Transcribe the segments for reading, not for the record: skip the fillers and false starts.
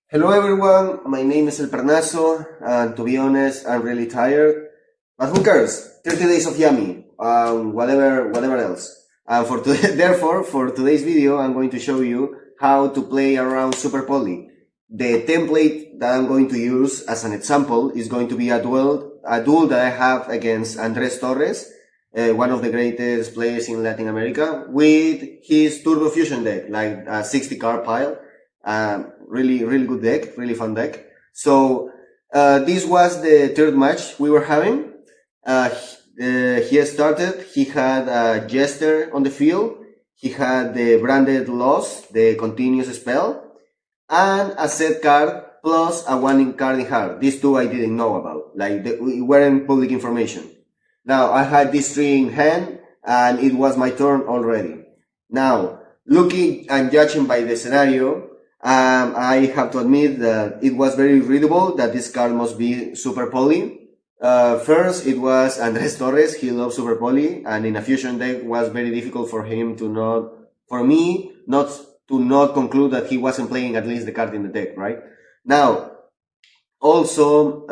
Hello everyone, my name is El Pernazo, and to be honest, I'm really tired. But who cares? 30 days of yummy, whatever else. And therefore, for today's video, I'm going to show you how to play around Super Poly. The template that I'm going to use as an example is going to be a duel that I have against Andres Torres, one of the greatest players in Latin America, with his Turbo Fusion deck, like a 60 card pile. Really good deck, really fun deck. So this was the third match we were having. He started, he had a Jester on the field, he had the branded loss, the continuous spell, and a set card plus a one card in hand. These two I didn't know about, like they weren't public information. Now I had these three in hand and it was my turn already. Now, looking and judging by the scenario, I have to admit that it was very readable that this card must be Super Poly. First, it was Andres Torres. He loves Super Poly, and in a fusion deck was very difficult for him to not, for me, not to not conclude that he wasn't playing at least the card in the deck, right? Now, also,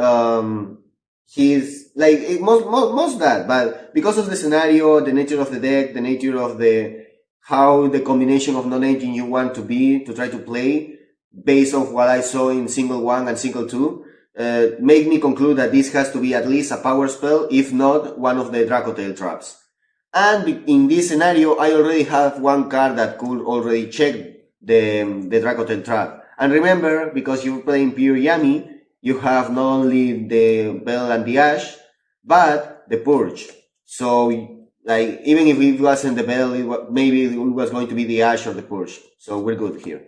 he's like most that, but because of the scenario, the nature of the deck, the nature of how the combination of non-aging you want to be to try to play based on what I saw in single 1 and single 2 make me conclude that this has to be at least a power spell, if not one of the Dracotail traps. And in this scenario, I already have one card that could already check the Dracotail trap. And remember, because you're playing pure Yami, you have not only the Bell and the Ash, but the Purge. So, like, even if it wasn't the Bell, maybe it was going to be the Ash or the Purge. So we're good here.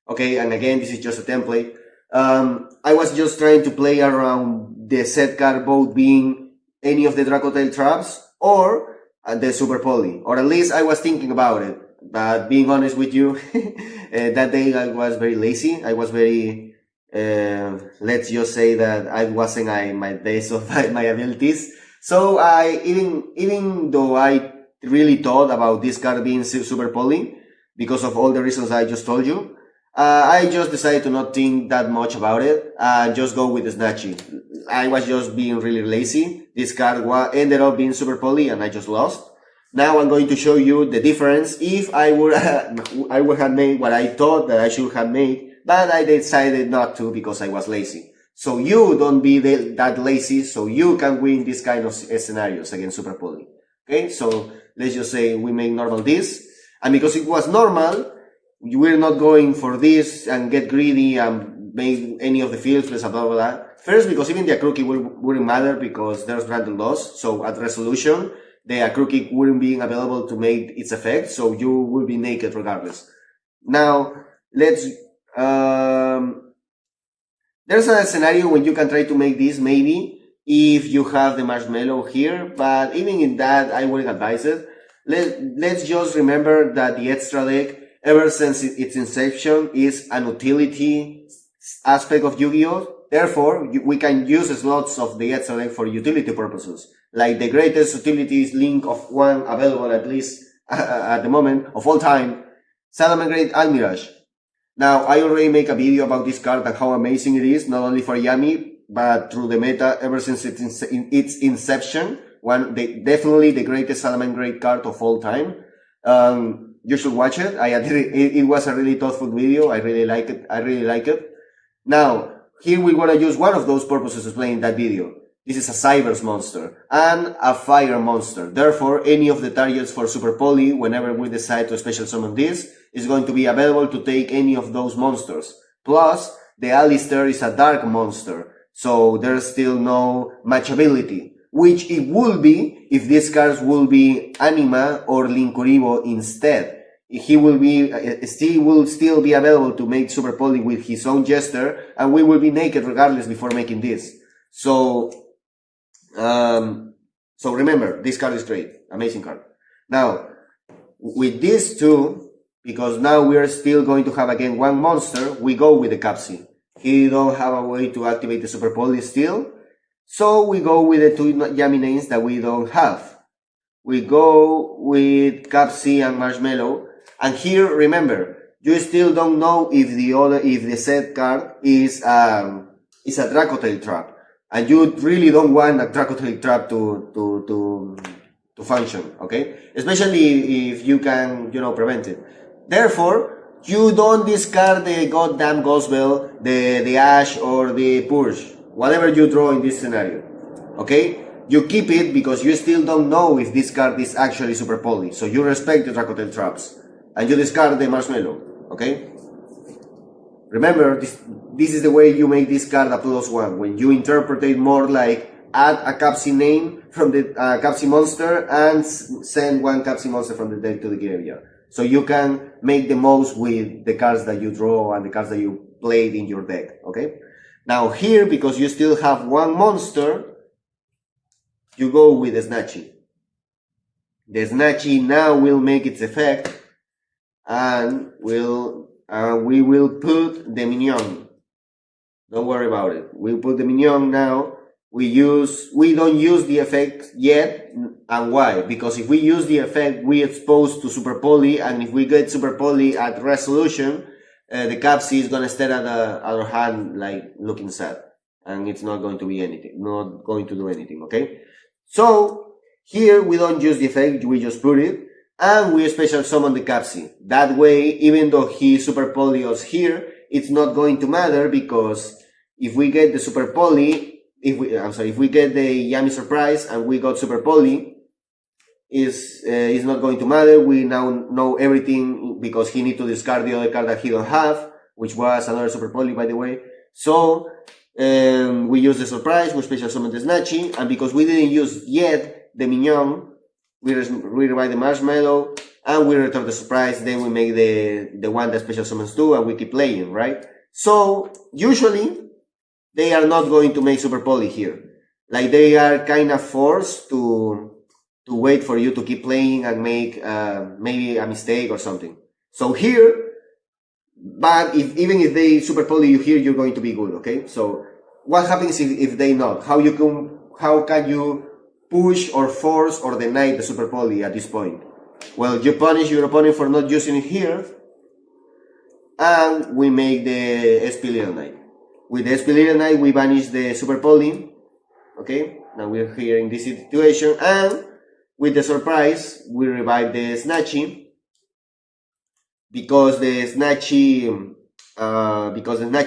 Okay, and again, this is just a template. I was just trying to play around the set card both being any of the Dracotail traps or the Super Poly. Or at least I was thinking about it. But being honest with you, that day I was very lazy. I was very, let's just say that I wasn't in my days of my abilities. So even though I really thought about this card being Super Poly, because of all the reasons I just told you, I just decided to not think that much about it and just go with the Snatchy. I was just being really lazy. This card ended up being Super Poly and I just lost. Now I'm going to show you the difference if I would have made what I thought that I should have made, but I decided not to because I was lazy. So you don't be that lazy, so you can win this kind of scenarios against Super Poly. Okay, so let's just say we make normal this, and because it was normal, we're not going for this and get greedy and make any of the fields, blah, blah, blah. First, because even the Akruki wouldn't matter because there's random loss, so at resolution, the Akruki wouldn't be available to make its effect, so you will be naked regardless. Now, let's, there's a scenario when you can try to make this, maybe, if you have the marshmallow here, but even in that, I wouldn't advise it. Let's just remember that the extra deck, ever since its inception, is an utility aspect of Yu-Gi-Oh! Therefore, we can use slots of the extra deck for utility purposes. Like the greatest utility is Link of 1 available, at least at the moment, of all time, Salamangreat Almirage. Now, I already make a video about this card and how amazing it is, not only for Yami, but through the meta ever since its inception. Definitely the greatest Salamangreat card of all time. You should watch it. It was a really thoughtful video. I really like it. Now, here we're gonna use one of those purposes to play in that video. This is a Cyber's monster and a Fire monster. Therefore, any of the targets for Super Poly, whenever we decide to special summon this, is going to be available to take any of those monsters. Plus, the Alistair is a Dark monster, so there's still no matchability, which it will be if these cards will be Anima or Linkuribo instead. He will still be available to make Super Poly with his own Jester, and we will be naked regardless before making this. So remember, this card is great. Amazing card. Now, with these two, because now we are still going to have again one monster, we go with the Capsi. He don't have a way to activate the Super Poly still, so we go with the two Yami names that we don't have. We go with Capsi and Marshmallow, and here, remember, you still don't know if the said card is a Dracotail trap, and you really don't want a Dracotail trap to function, okay? Especially if you can, prevent it. Therefore, you don't discard the goddamn Gospel, the Ash, or the Purge, whatever you draw in this scenario, okay? You keep it because you still don't know if this card is actually Super Poly, so you respect the Dracotail traps, and you discard the Marshmallow, okay? Remember, this is the way you make this card a +1, when you interpret it more like add a Capsi name from the Capsi monster and send one Capsi monster from the deck to the graveyard. So you can make the most with the cards that you draw and the cards that you played in your deck, okay? Now here, because you still have one monster, you go with the Snatchy. The Snatchy now will make its effect, and we will put the Minion. Don't worry about it. We'll put the Minion now. We don't use the effect yet, and why? Because if we use the effect, we expose to Super Poly, and if we get Super Poly at resolution, the Capsi is gonna stare at our hand like looking sad, and it's not going to be anything, not going to do anything, okay? So here we don't use the effect, we just put it, and we special summon the Capsi. That way, even though he Super Polyos here, it's not going to matter, because if we get the Super Poly, if we get the Yami Surprise and we got Super Poly, is not going to matter. We now know everything because he need to discard the other card that he don't have, which was another Super Poly, by the way. So we use the Surprise, we special summon the Snatchy, and because we didn't use yet the Minion, we revive the Marshmallow and we return the Surprise. Then we make the one that special summons 2, and we keep playing, right? So usually they are not going to make Super Poly here. Like, they are kind of forced to wait for you to keep playing and make maybe a mistake or something. So here, but even if they Super Poly you here, you're going to be good, okay? So what happens if they not? How can you push or force or deny the Super Poly at this point? Well, you punish your opponent for not using it here, and we make the SP Little Knight. With the SP Little Knight, we banish the Super Poly, okay? Now we're here in this situation, and with the Surprise, we revive the Snatchy, because the Snatchy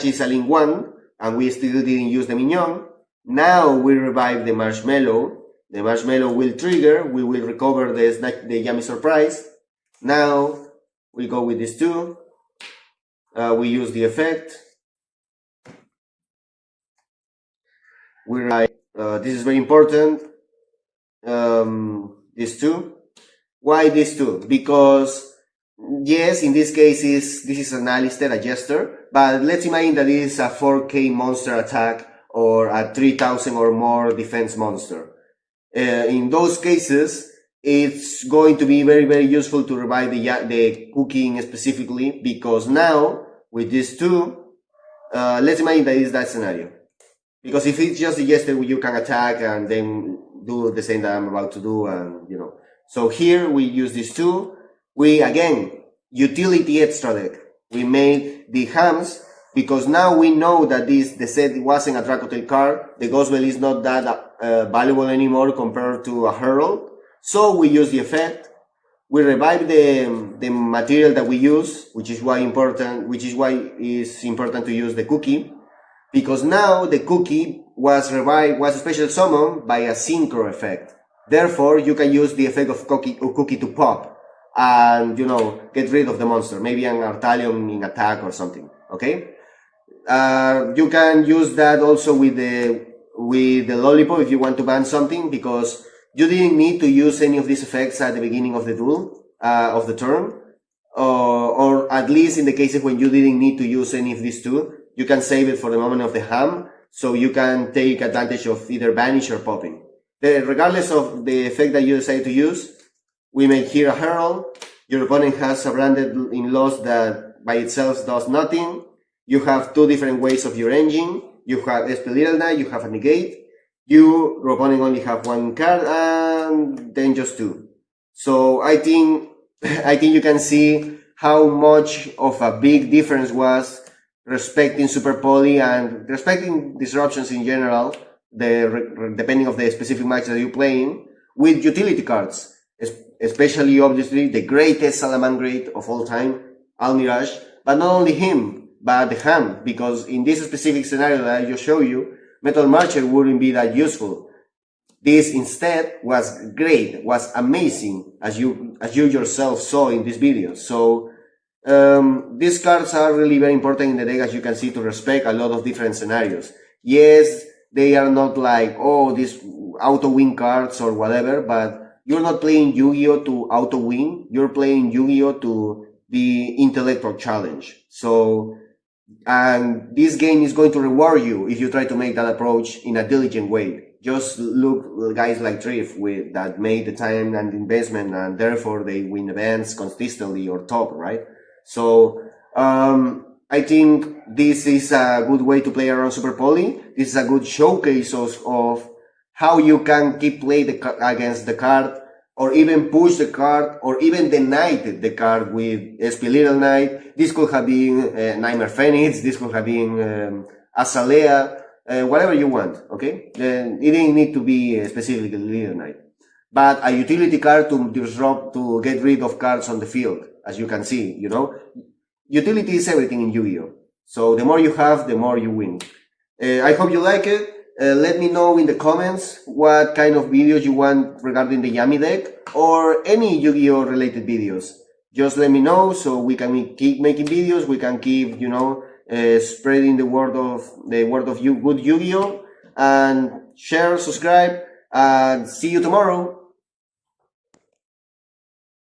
is a link 1, and we still didn't use the Minion. Now we revive the Marshmallow. The Marshmallow will trigger, we will recover the Yami Surprise. Now we go with these two. We use the effect. We revive, this is very important, these two. Why these two? Because yes, in this case this is an Alistair, a Jester, but let's imagine that it is a 4k monster attack or a 3000 or more defense monster. In those cases, it's going to be very, very useful to revive the cooking specifically, because now with these two, let's imagine that is that scenario. Because if it's just a Jester, you can attack and then do the same that I'm about to do, and So here we use these two. We again utility extra deck. We made the Hams because now we know that the set wasn't a Dracotail card. The Gospel is not that valuable anymore compared to a Herald. So we use the effect. We revive the material that we use, which is why it's important to use the cookie, because now the cookie was special summoned by a synchro effect. Therefore, you can use the effect of cookie to pop and get rid of the monster, maybe an Artalion in attack or something. Okay. You can use that also with the Lollipop if you want to ban something, because you didn't need to use any of these effects at the beginning of the duel, of the turn, or at least in the cases when you didn't need to use any of these two, you can save it for the moment of the ham, so you can take advantage of either banish or popping. Regardless of the effect that you decide to use, we make here a Herald. Your opponent has a branded in loss that by itself does nothing. You have two different ways of your engine. You have SP Little Knight, you have a negate. Your opponent only have one card, and then just two. So I think you can see how much of a big difference was respecting Super Poly and respecting disruptions in general, depending of the specific match that you're playing, with utility cards, especially obviously the greatest Salamangreat of all time, Almirage, but not only him, but the hand, because in this specific scenario that I just showed you, Metal Marcher wouldn't be that useful. This instead was great, was amazing, as you yourself saw in this video. So these cards are really very important in the deck, as you can see, to respect a lot of different scenarios. Yes, they are not like, oh, these auto-win cards or whatever, but you're not playing Yu-Gi-Oh! To auto-win, you're playing Yu-Gi-Oh! To the intellectual challenge. So, and this game is going to reward you if you try to make that approach in a diligent way. Just look guys like Drift that made the time and investment, and therefore they win events consistently or top, right? So I think this is a good way to play around Super Poly. This is a good showcase of how you can keep play against the card, or even push the card, or even deny the card with SP Little Knight. This could have been Nightmare Phoenix, this could have been Azalea, whatever you want, okay? It didn't need to be specifically Little Knight. But a utility card to disrupt, to get rid of cards on the field, as you can see, you know? Utility is everything in Yu-Gi-Oh! So the more you have, the more you win. I hope you like it. Let me know in the comments what kind of videos you want regarding the Yami deck, or any Yu-Gi-Oh! Related videos. Just let me know so we can keep making videos, we can keep, you know, spreading the word of good Yu-Gi-Oh! And share, subscribe, and see you tomorrow.